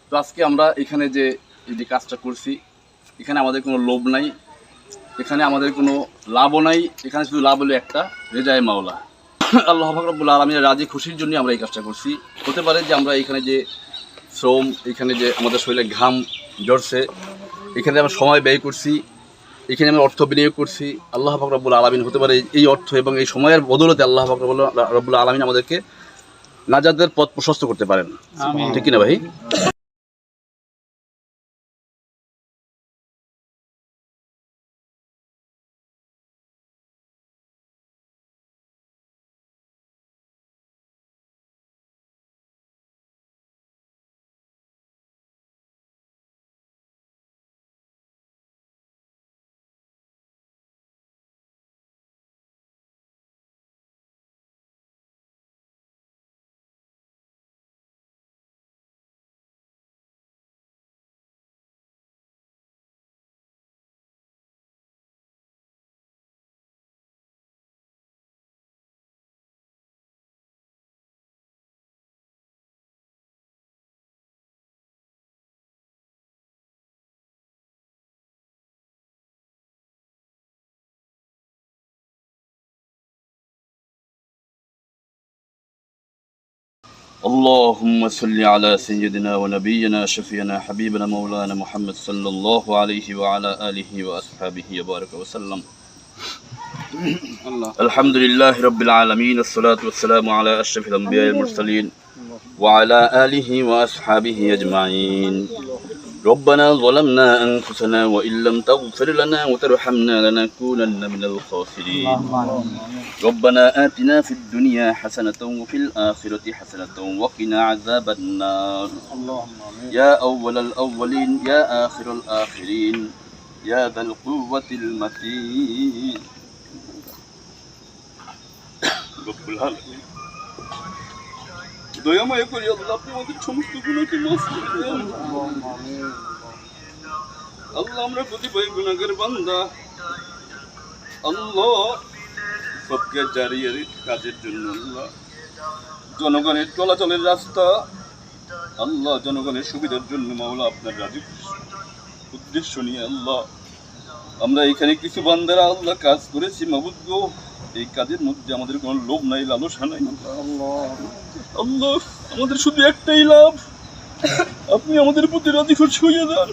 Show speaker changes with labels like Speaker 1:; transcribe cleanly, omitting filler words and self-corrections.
Speaker 1: তো আজকে আমরা এখানে যে এই যে কাজটা করছি, এখানে আমাদের কোনো লোভ নাই, এখানে আমাদের কোনো লাভও নাই, এখানে শুধু লাভ হলো একটা, রেজায়ে মাওলা আল্লাহ পাক রব্বুল আলামিনের রাজি খুশির জন্য আমরা এই কাজটা করছি। হতে পারে যে আমরা এখানে যে শ্রম, এখানে যে আমাদের শরীরে ঘাম ঝরছে, এখানে আমরা সময় ব্যয় করছি, এখানে আমরা অর্থ বিনিয়োগ করছি, আল্লাহ পাক রব্বুল আলামিন হতে পারে এই অর্থ এবং এই সময়ের বদৌলতে আল্লাহ পাক রব্বুল আলামিন আমাদেরকে নাজাতের পথ প্রশস্ত করতে পারেন। ঠিক কিনা ভাই? اللهم صل على سيدنا ونبينا شفينا حبيبنا مولانا محمد صلى الله عليه وعلى آله وأصحابه وبارك وسلم. الحمد لله رب العالمين، الصلاة والسلام على أشرف الأنبياء المرسلين وعلى آله وأصحابه أجمعين. ربنا ظلمنا أنفسنا وإن لم تغفر لنا وترحمنا لنكونن من الخاسرين. ربنا آتنا في الدنيا حسنة وفي الآخرة حسنة وقنا عذاب النار. يا أول الأولين يا آخر الآخرين يا ذا القوة المتين. رب العالمين দয়াময় করি আল্লাহ, আপনি আমাদের সমস্ত গুনাহকে মাফ করে দেন। আল্লাহ, আমরা কতিপয় গুনাহগার বান্দা, আল্লাহ সবকে জারিয়ার কাজের জন্য আল্লাহ, জনগণের চলাচলের রাস্তা আল্লাহ, জনগণের সুবিধার জন্য মাওলা আপনার রাজি উদ্দেশ্য নিয়ে আল্লাহ আমরা এখানে কিছু বান্দারা আল্লাহ কাজ করেছি। মাবুদ গো, এই কাজের মধ্যে আমাদের কোনো লোভ নাই, লালসা নাই আল্লাহ, আমাদের শুধু একটাই লাভ, আপনি আমাদের প্রতি রাজি খুশি হয়ে যান।